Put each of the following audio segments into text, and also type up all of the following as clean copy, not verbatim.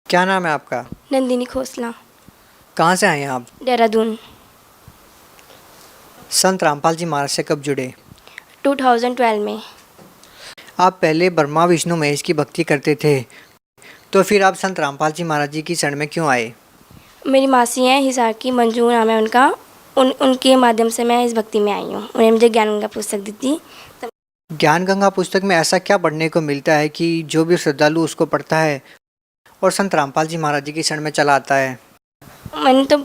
क्या नाम है आपका? नंदिनी खोसला। कहाँ से आए हैं आप? देहरादून। संत रामपाल जी महाराज से कब जुड़े? 2012 में। आप पहले ब्रह्मा विष्णु महेश की भक्ति करते थे, तो फिर आप संत रामपाल जी महाराज जी की शरण में क्यों आए? मेरी मासी हैं हिसार की, मंजू नाम है उनका। उनके माध्यम से मैं इस भक्ति में आई हूँ। उन्हें मुझे ज्ञान गंगा पुस्तक दी थी। ज्ञान गंगा पुस्तक में ऐसा क्या पढ़ने को मिलता है कि जो भी श्रद्धालु उसको पढ़ता है और संत रामपाल जी महाराज जी की शरण में चला आता है? मैंने तो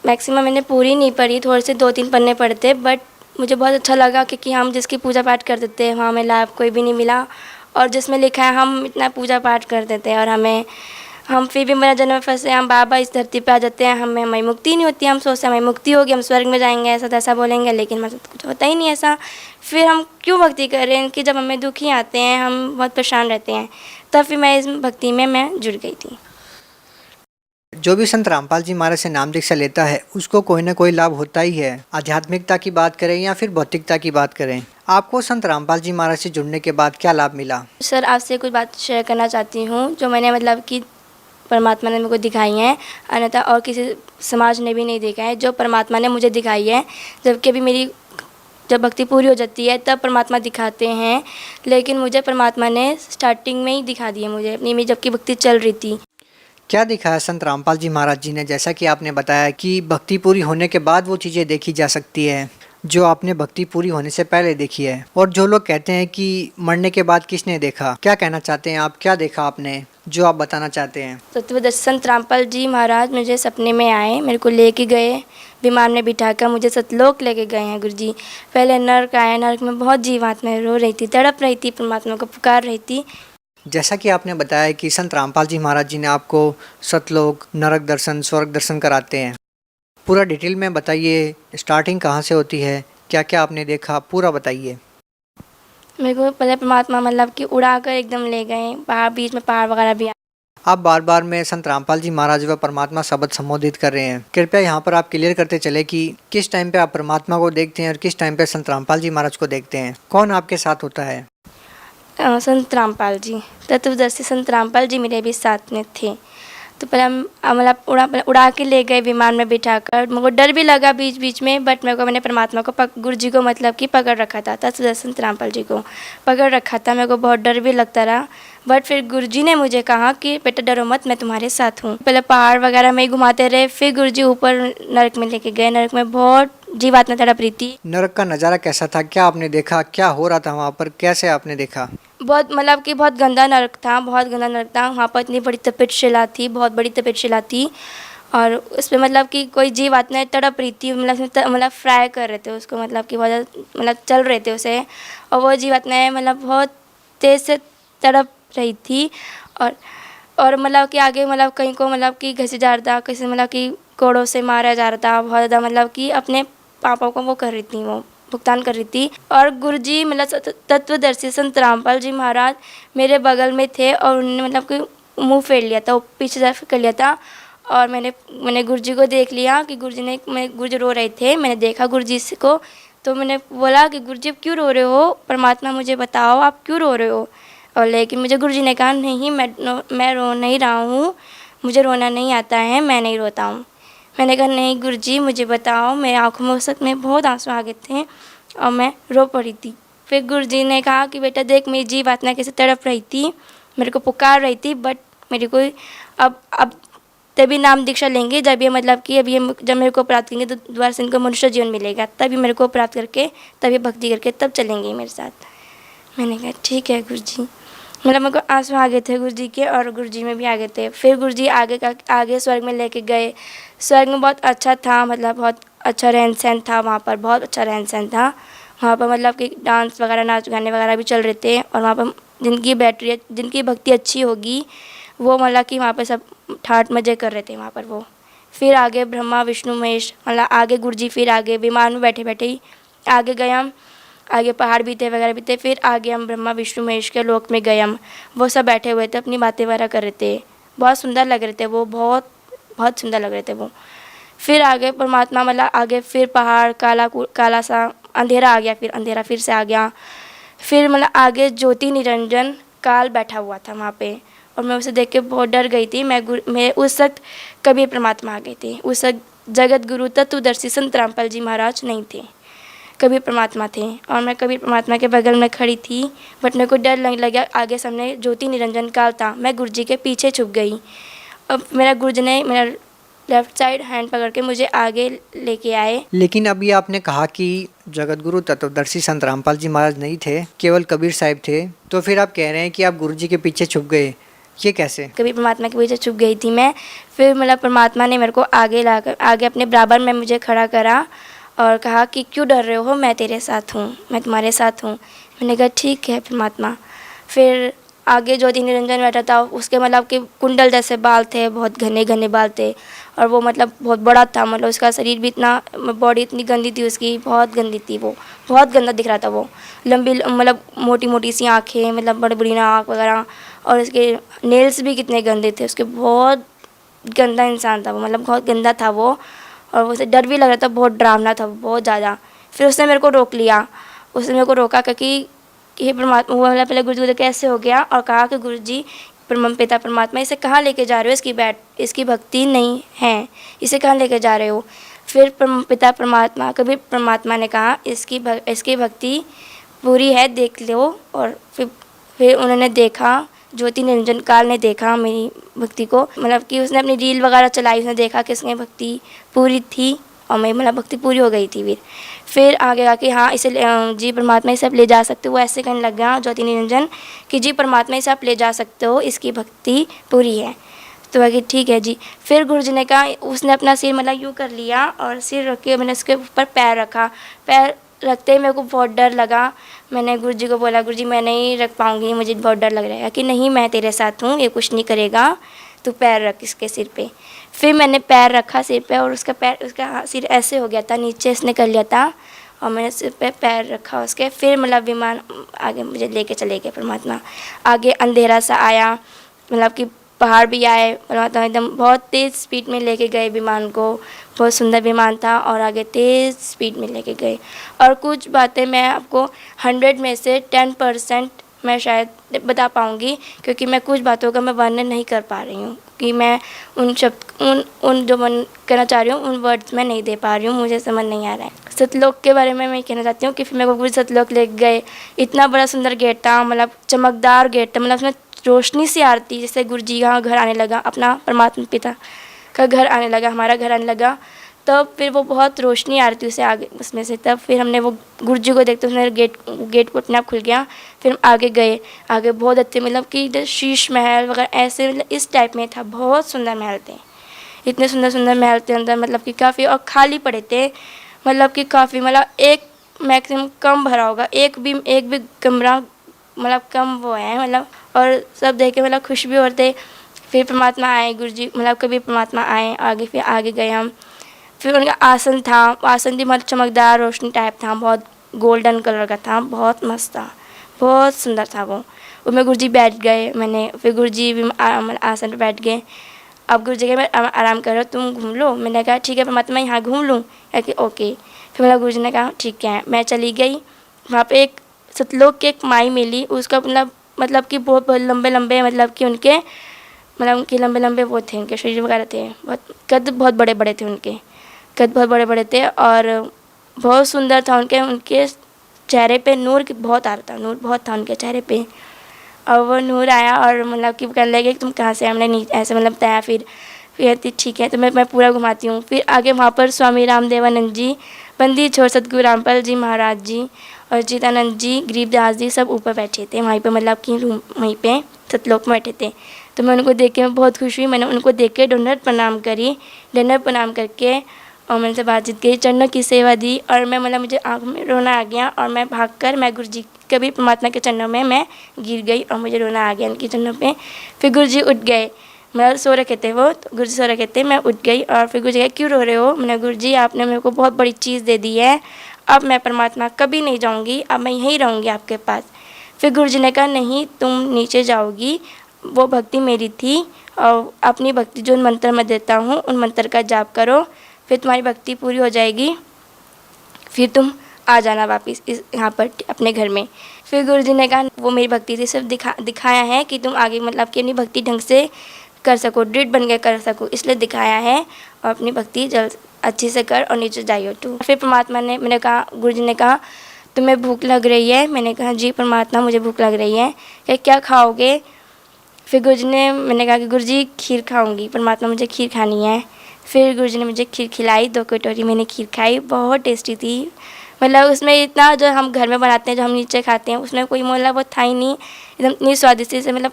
मैक्सिमम मैंने पूरी नहीं पढ़ी, थोड़े से 2-3 पन्ने पढ़ते, बट मुझे बहुत अच्छा लगा क्योंकि हम जिसकी पूजा पाठ करते थे वहाँ हमें लाभ कोई भी नहीं मिला, और जिसमें लिखा है हम इतना पूजा पाठ करते थे और हम फिर भी मेरा जन्म फंसे, हम बाबा इस धरती पे आ जाते हैं, हमारी मुक्ति नहीं होती। हम सोचते हैं हमारी मुक्ति होगी, हम स्वर्ग में जाएंगे, ऐसा तैसा बोलेंगे, लेकिन हमारे साथ कुछ होता ही नहीं ऐसा। फिर हम क्यों भक्ति कर रहे हैं कि जब हमें दुखी आते हैं, हम बहुत परेशान रहते हैं, तब फिर मैं इस भक्ति में मैं जुड़ गई थी। जो भी संत रामपाल जी महाराज से नाम दीक्षा लेता है उसको कोई ना कोई लाभ होता ही है। आध्यात्मिकता की बात करें या फिर भौतिकता की बात करें, आपको संत रामपाल जी महाराज से जुड़ने के बाद क्या लाभ मिला? सर, आपसे कुछ बात शेयर करना चाहती हूँ जो मैंने मतलब कि परमात्मा ने मेरे को दिखाई हैं, अन्यथा और किसी समाज ने भी नहीं देखा है, जो परमात्मा ने मुझे दिखाई है। जबकि अभी मेरी जब भक्ति पूरी हो जाती है तब परमात्मा दिखाते हैं, लेकिन मुझे परमात्मा ने स्टार्टिंग में ही दिखा दिए मुझे अपनी में, जबकि भक्ति चल रही थी। क्या दिखाया संत रामपाल जी महाराज जी ने? जैसा कि आपने बताया कि भक्ति पूरी होने के बाद वो चीज़ें देखी जा सकती है जो आपने भक्ति पूरी होने से पहले देखी है। और जो लोग कहते हैं कि मरने के बाद किसने देखा, क्या कहना चाहते हैं आप? क्या देखा आपने जो आप बताना चाहते हैं? तत्वदर्शी संत रामपाल जी महाराज मुझे सपने में आए, मेरे को लेके गए, विमान में बिठाकर मुझे सतलोक लेके गए हैं गुरु जी। पहले नर्क आए, नर्क में बहुत जीवात्माएं रो रही थी, तड़प रही थी, परमात्मा को पुकार रही थी। जैसा कि आपने बताया कि संत रामपाल जी महाराज जी ने आपको सतलोक, नरक दर्शन, स्वर्ग दर्शन कराते हैं, पूरा डिटेल में बताइए। स्टार्टिंग कहाँ से होती है, क्या क्या आपने देखा, पूरा बताइए। मेरे को पहले परमात्मा मतलब कि उड़ा कर एकदम ले गए, पहाड़ बीच में पहाड़ वगैरह भी। आप बार बार में संत रामपाल जी महाराज व परमात्मा शब्द संबोधित कर रहे हैं, कृपया यहाँ पर आप क्लियर करते चले कि किस टाइम पे आप परमात्मा को देखते हैं और किस टाइम पे संत रामपाल जी महाराज को देखते हैं। कौन आपके साथ होता है? संत रामपाल जी, तत्वदर्शी संत रामपाल जी मेरे भी साथ में थे। तो पहले हम मतलब उड़ा के ले गए विमान में बिठाकर। मेरे को डर भी लगा बीच बीच में, बट मैंने परमात्मा को गुरु जी को मतलब कि पकड़ रखा था, तत्वदर्शी संत रामपाल जी को पकड़ रखा था। मेरे को बहुत डर भी लगता रहा, बट फिर गुरु जी ने मुझे कहा कि बेटा डरो मत, मैं तुम्हारे साथ हूँ। पहले पहाड़ वगैरह में ही घुमाते रहे, फिर गुरु जी ऊपर नरक में लेके गए। नरक में बहुत जीवात्मा तड़प रही थी। नरक का नज़ारा कैसा था? क्या आपने देखा? क्या हो रहा था वहाँ पर? कैसे आपने देखा? बहुत मतलब कि बहुत गंदा नरक था, बहुत गंदा नरक था। वहाँ पर इतनी बड़ी तपेटशिला थी, बहुत बड़ी तपेटशिला थी, और उसमें मतलब कि कोई जीव आत्मा तड़प रही थी। मतलब फ्राई कर रहे थे उसको, मतलब कि बहुत मतलब चल रहे थे उसे, और वो जीव आत्माएँ मतलब बहुत तेज़ से तड़प रही थी। और मतलब कि आगे मतलब कहीं को मतलब कि घसीटा जा रहा था, किसी मतलब कि कोड़ों से मारा जा रहा था बहुत ज़्यादा, मतलब कि अपने पापों को वो कर रही थी, वो भुगतान कर रही थी। और गुरुजी मतलब तत्वदर्शी संत रामपाल जी महाराज मेरे बगल में थे, और उन्होंने मतलब कि मुंह फेर लिया था, वो पीछे तरफ कर लिया था, और मैंने गुरुजी को देख लिया कि गुरुजी रो रहे थे। मैंने देखा गुरुजी को, तो मैंने बोला कि गुरुजी आप क्यों रो रहे हो? परमात्मा मुझे बताओ आप क्यों रो रहे हो? और लेकिन मुझे गुरुजी ने कहा नहीं, मैं रो नहीं रहा हूँ, मुझे रोना नहीं आता है, मैं नहीं रोता हूँ। मैंने कहा नहीं गुरुजी मुझे बताओ। मेरे आँखों में उस वक्त में बहुत आंसू आ गए थे और मैं रो पड़ी थी। फिर गुरुजी ने कहा कि बेटा देख, मेरी जीवात्मा कैसे तड़प रही थी, मेरे को पुकार रही थी, बट मेरे को अब तभी नाम दीक्षा लेंगे जब ये मतलब कि जब मेरे को प्राप्त करेंगे तो दोबारा से इनको मनुष्य जीवन मिलेगा, तभी मेरे को प्राप्त करके तभी भक्ति करके तब चलेंगे मेरे साथ। मैंने कहा ठीक है गुरुजी। मतलब मेरे को आंसू आ गए थे गुरुजी के, और गुरुजी में भी आ गए थे। फिर गुरुजी आगे स्वर्ग में लेके गए। स्वर्ग में बहुत अच्छा था, मतलब बहुत अच्छा रहन सहन था वहाँ पर, बहुत अच्छा रहन सहन था वहाँ पर। मतलब कि डांस वगैरह, नाच गाने वगैरह भी चल रहे थे, और वहाँ पर जिनकी भक्ति अच्छी होगी वो मतलब कि वहाँ पर सब ठाट मजे कर रहे थे वहाँ पर वो। फिर आगे ब्रह्मा विष्णु महेश, मतलब आगे गुरुजी, फिर आगे विमान में बैठे बैठे ही आगे गए हम। आगे पहाड़ भी थे वगैरह भी थे। फिर आगे हम ब्रह्मा विष्णु महेश के लोक में गए हम। वो सब बैठे हुए थे, अपनी बातें वगैरह कर रहे थे, बहुत सुंदर लग रहे थे वो, बहुत बहुत सुंदर लग रहे थे वो। फिर आगे परमात्मा मतलब आगे फिर पहाड़ काला सा अंधेरा आ गया, फिर अंधेरा फिर से आ गया। फिर मतलब आगे ज्योति निरंजन काल बैठा हुआ था वहाँ पे, और मैं उसे देख के बहुत डर गई थी। मैं उस वक्त कबीर परमात्मा आ गए थे। उस वक्त जगत गुरु तत्वदर्शी संत रामपाल जी महाराज नहीं थे, कबीर परमात्मा थे। और मैं कबीर परमात्मा के बगल में खड़ी थी, बट मेरे को डर लगने लगा। आगे सामने ज्योति निरंजन काल था, मैं गुरु जी के पीछे छुप गई। अब मेरा गुरु जी ने मेरा लेफ्ट साइड हैंड पकड़ के मुझे आगे लेके आए। लेकिन अभी आपने कहा कि जगत गुरु तत्वदर्शी संत रामपाल जी महाराज नहीं थे, केवल कबीर साहिब थे, तो फिर आप कह रहे हैं कि आप गुरु जी के पीछे छुप गए, ये कैसे? कबीर परमात्मा के पीछे छुप गई थी मैं। फिर मतलब परमात्मा ने मेरे को आगे अपने बराबर में मुझे खड़ा करा और कहा कि क्यों डर रहे हो, मैं तेरे साथ हूँ, मैं तुम्हारे साथ हूँ। मैंने कहा ठीक है परमात्मा। फिर आगे ज्योति निरंजन बैठा था, उसके मतलब कि कुंडल जैसे बाल थे, बहुत घने घने बाल थे, और वो मतलब बहुत बड़ा था। मतलब उसका शरीर भी इतना, बॉडी इतनी गंदी थी उसकी, बहुत गंदी थी वो, बहुत गंदा दिख रहा था वो। लंबी मतलब मोटी मोटी सी आँखें, मतलब बड़ी बड़ी नाक वगैरह, और उसके नेल्स भी कितने गंदे थे उसके। बहुत गंदा इंसान था वो, मतलब बहुत गंदा था वो, और उसे डर भी लग रहा था, बहुत डरावना था वो, बहुत ज़्यादा। फिर उसने मेरे को रोक लिया, उसने मेरे को रोका क्योंकि ये परमात्मा हुआ। मतलब पहले गुरु जी को कैसे हो गया और कहा कि गुरु जी पिता परमात्मा, इसे कहाँ लेके जा रहे हो, इसकी भक्ति नहीं है, इसे कहाँ लेके जा रहे हो। फिर पिता परमात्मा, कबीर परमात्मा ने कहा इसकी भक्ति पूरी है, देख लो। और फिर उन्होंने देखा, ज्योति निरंजन काल ने देखा मेरी भक्ति को, मतलब कि उसने अपनी रील वगैरह चलाई, उसने देखा कि इसमें भक्ति पूरी थी और मेरी मतलब भक्ति पूरी हो गई थी। फिर आगे आके हाँ इसे जी परमात्मा इसे आप ले जा सकते हो। वो ऐसे कहने लग गया ज्योति निरंजन कि जी परमात्मा इसे आप ले जा सकते हो, इसकी भक्ति पूरी है। तो बाकी ठीक है जी। फिर गुरु जी ने कहा, उसने अपना सिर मतलब यूँ कर लिया और सिर रख के मैंने उसके ऊपर पैर रखा। पैर रखते ही मेरे को बहुत डर लगा। मैंने गुरु जी को बोला, गुरु जी मैं नहीं रख पाऊँगी, मुझे बहुत डर लग रहा है। कि नहीं, मैं तेरे साथ हूँ, ये कुछ नहीं करेगा, तू पैर रख इसके सिर पे। फिर मैंने पैर रखा सिर पे और उसका सिर ऐसे हो गया था, नीचे इसने कर लिया था, और मैंने सिर पे पैर रखा उसके। फिर मतलब विमान आगे मुझे लेके चले गए परमात्मा। आगे अंधेरा सा आया, मतलब कि पहाड़ भी आए, परमात्मा एकदम बहुत तेज़ स्पीड में लेके गए विमान को। बहुत सुंदर विमान था और आगे तेज़ स्पीड में लेके गए। और कुछ बातें मैं आपको 100 में से 10% मैं शायद बता पाऊँगी, क्योंकि मैं कुछ बातों का मैं वर्णन नहीं कर पा रही हूँ कि मैं उन शब्द उन जो मन कहना चाह रही हूँ उन वर्ड्स में नहीं दे पा रही हूँ, मुझे समझ नहीं आ रहा है। सतलोक के बारे में मैं कहना चाहती हूँ कि फिर मेरे को पूरी सतलोक ले गए। इतना बड़ा सुंदर गेट था, मतलब चमकदार गेट था, मतलब उसमें रोशनी सी आ रही थी, जैसे गुरु जी का घर आने लगा, अपना परमात्मा पिता का घर आने लगा, हमारा घर आने लगा। तब फिर वो बहुत रोशनी आ रही थी उसे आगे उसमें से। तब फिर हमने वो गुरु जी को देखते उसने गेट को अपने आप खुल गया। फिर हम आगे गए, आगे बहुत अच्छे मतलब कि शीश महल वगैरह ऐसे, मतलब इस टाइप में था। बहुत सुंदर महल थे, इतने सुंदर सुंदर महल थे अंदर, मतलब कि काफ़ी, और खाली पड़े थे, मतलब कि काफ़ी, मतलब एक मैक्सिमम कम भरा होगा, एक भी कमरा मतलब कम वो है मतलब। और सब देख के मतलब खुश भी होते। फिर परमात्मा आए, गुरु जी मतलब कभी परमात्मा आए आगे। फिर आगे गए हम। फिर उनका आसन था, आसन भी बहुत चमकदार रोशनी टाइप था, बहुत गोल्डन कलर का था, बहुत मस्त था, बहुत सुंदर था वो। उसमें गुरु जी बैठ गए, मैंने फिर गुरु जी भी आसन पर बैठ गए। अब गुरु जी के मैं आराम करो, तुम घूम लो। मैंने कहा ठीक है परमात्मा, यहाँ घूम लूँ? ओके। फिर मतलब गुरु जी ने कहा ठीक है। मैं चली गई वहाँ पे। एक सतलोक की एक माई मिली, उसका मतलब कि बहुत लंबे लंबे, मतलब कि उनके लंबे लंबे वो थे, उनके शरीर वगैरह थे, बहुत कद बहुत बड़े बड़े थे, उनके कद बहुत बड़े बड़े थे और बहुत सुंदर था। उनके चेहरे पे नूर बहुत आ रहा था, नूर बहुत था उनके चेहरे पे। और वो नूर आया और मतलब कि कहने लगे तुम कहाँ से? हमने नहीं ऐसे मतलब बताया। फिर ठीक है, तो मैं पूरा घुमाती हूँ। फिर आगे वहाँ पर स्वामी रामदेवानंद जी, बंदी छोड़ सतगुरु रामपाल जी महाराज जी और चिदानंद जी, गरीबदास जी सब ऊपर बैठे थे वहीं पे, मतलब कि रूम वहीं पे सतलोक में बैठे थे। तो मैं उनको देख के मैं बहुत खुश हुई। मैंने उनको देख के दंडवत प्रणाम करी। दंडवत प्रणाम करके और मैंने से बातचीत की, चरणों की सेवा दी। और मैं मतलब मुझे आँख में रोना आ गया और मैं भागकर मैं गुरु जी कभी परमात्मा के चरणों में मैं गिर गई और मुझे रोना आ गया उनके चरणों पे। फिर गुरु जी उठ गए, मतलब सो रखे थे वो, तो गुरु जी सो रखे थे, मैं उठ गई। और फिर गुरु जी कहे क्यों रो रहे हो? मैंने गुरु जी आपने मेरे को बहुत बड़ी चीज़ दे दी है, अब मैं परमात्मा कभी नहीं जाऊँगी, अब मैं यहीं रहूँगी आपके पास। फिर गुरु जी ने कहा नहीं, तुम नीचे जाओगी, वो भक्ति मेरी थी और अपनी भक्ति जो मंत्र मैं देता हूँ उन मंत्र का जाप करो, फिर तुम्हारी भक्ति पूरी हो जाएगी, फिर तुम आ जाना वापस इस यहाँ पर अपने घर में। फिर गुरु जी ने कहा वो मेरी भक्ति थी, सिर्फ दिखाया है कि तुम आगे मतलब कि अपनी भक्ति ढंग से कर सको, दृढ़ बन के कर सको, इसलिए दिखाया है। और अपनी भक्ति जल्द अच्छे से कर और नीचे जाइयो तू। फिर परमात्मा ने, मैंने कहा, गुरु जी ने कहा तुम्हें भूख लग रही है? मैंने कहा जी परमात्मा मुझे भूख लग रही है। क्या खाओगे? फिर गुरु जी ने, मैंने कहा कि गुरु जी खीर खाऊंगी, परमात्मा मुझे खीर खानी है। फिर गुरु जी ने मुझे खीर खिलाई, 2 कटोरी मैंने खीर खाई, बहुत टेस्टी थी। मतलब उसमें इतना जो हम घर में बनाते हैं, जो हम नीचे खाते हैं, उसमें कोई मतलब वो था ही नहीं, एकदम इतनी स्वादिष्ट से, मतलब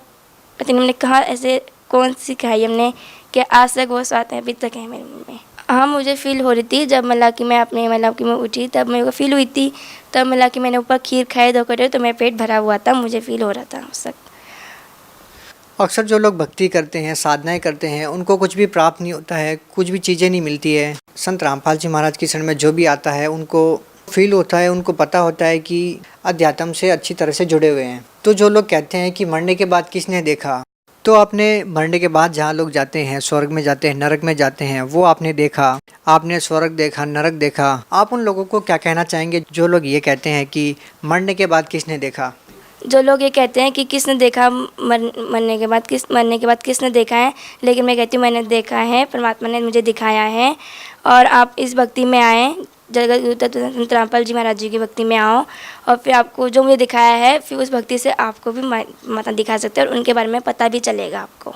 पता नहीं हमने कहा ऐसे कौन सी खाई हमने कि आज तक वो स्वाद है, अभी तक है मेरे मुँह में। हाँ, मुझे फ़ील हो रही थी जब मतलब कि मैं अपने मतलब कि मैं उठी, तब मेरे को फ़ील हुई थी। तब मतलब कि मैंने ऊपर खीर खाई 2 कटोरी, तो मेरा पेट भरा हुआ था, मुझे फ़ील हो रहा था उस वक्त। अक्सर जो लोग भक्ति करते हैं, साधनाएं करते हैं, उनको कुछ भी प्राप्त नहीं होता है, कुछ भी चीज़ें नहीं मिलती है। संत रामपाल जी महाराज की शरण में जो भी आता है उनको फील होता है, उनको पता होता है कि अध्यात्म से अच्छी तरह से जुड़े हुए हैं। तो जो लोग कहते हैं कि मरने के बाद किसने देखा, तो आपने मरने के बाद जहाँ लोग जाते हैं, स्वर्ग में जाते हैं, नरक में जाते हैं, वो आपने देखा, आपने स्वर्ग देखा, नरक देखा। आप उन लोगों को क्या कहना चाहेंगे जो लोग ये कहते हैं कि मरने के बाद किसने देखा? जो लोग ये कहते हैं कि किसने देखा, मरने के बाद किसने देखा है, लेकिन मैं कहती हूँ मैंने देखा है, परमात्मा ने मुझे दिखाया है। और आप इस भक्ति में आएँ, जगत गुरु संत रामपाल जी महाराज जी की भक्ति में आओ, और फिर आपको जो मुझे दिखाया है, फिर उस भक्ति से आपको भी मतलब दिखा सकते हैं, और उनके बारे में पता भी चलेगा आपको।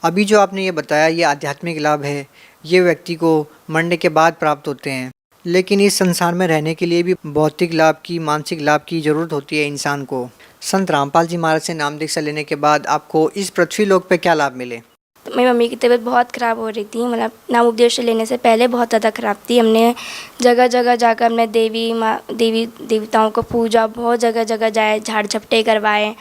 अभी जो आपने ये बताया, ये आध्यात्मिक लाभ है, ये व्यक्ति को मरने के बाद प्राप्त होते हैं। लेकिन इस संसार में रहने के लिए भी भौतिक लाभ की, मानसिक लाभ की ज़रूरत होती है इंसान को। संत रामपाल जी महाराज से नाम दीक्षा लेने के बाद आपको इस पृथ्वी लोक पे क्या लाभ मिले? तो मेरी मम्मी की तबीयत बहुत ख़राब हो रही थी, मतलब नाम उपदेश लेने से पहले बहुत ज़्यादा ख़राब थी। हमने जगह जगह जाकर हमने देवी देवताओं को पूजा, बहुत जगह जगह जाए, झाड़ झपटे करवाए,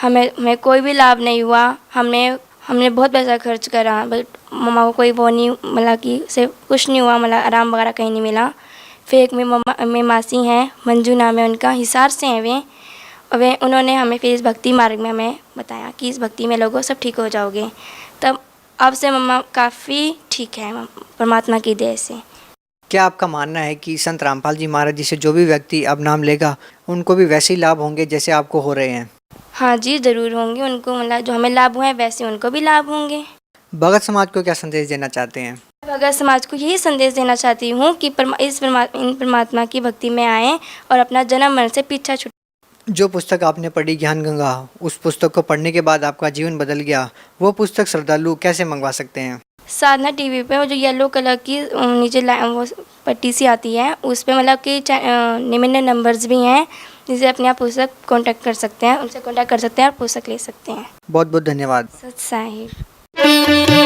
हमें कोई भी लाभ नहीं हुआ। हमने बहुत पैसा खर्च करा, बट मम्मा को कोई वो नहीं, मतलब कि से कुछ नहीं हुआ, मतलब आराम वगैरह कहीं नहीं मिला। फिर एक मेरी मासी हैं, मंजू नाम है उनका, हिसार से हैं वे, और उन्होंने हमें फिर इस भक्ति मार्ग में हमें बताया कि इस भक्ति में लोगों सब ठीक हो जाओगे। तब अब से मम्मा काफ़ी ठीक है परमात्मा की दया से। क्या आपका मानना है कि संत रामपाल जी महाराज जी से जो भी व्यक्ति अब नाम लेगा, उनको भी वैसे ही लाभ होंगे जैसे आपको हो रहे हैं? हाँ जी, ज़रूर होंगे। उनको मतलब जो हमें लाभ हुए हैं वैसे उनको भी लाभ होंगे। भगत समाज को क्या संदेश देना चाहते हैं? भगत समाज को यही संदेश देना चाहती हूँ कि इन परमात्मा की भक्ति में आएँ और अपना जन्म मरण से पीछा छुट। जो पुस्तक आपने पढ़ी ज्ञान गंगा, उस पुस्तक को पढ़ने के बाद आपका जीवन बदल गया, वो पुस्तक श्रद्धालु कैसे मंगवा सकते हैं? साधना टीवी पे वो जो येलो कलर की नीचे वो पट्टी सी आती है, उस पे मतलब कि निम्न नंबर्स भी हैं, जिसे अपने आप पुस्तक कांटेक्ट कर सकते हैं, उनसे कांटेक्ट कर सकते हैं और पुस्तक ले सकते हैं। बहुत बहुत धन्यवाद। सत साहिब।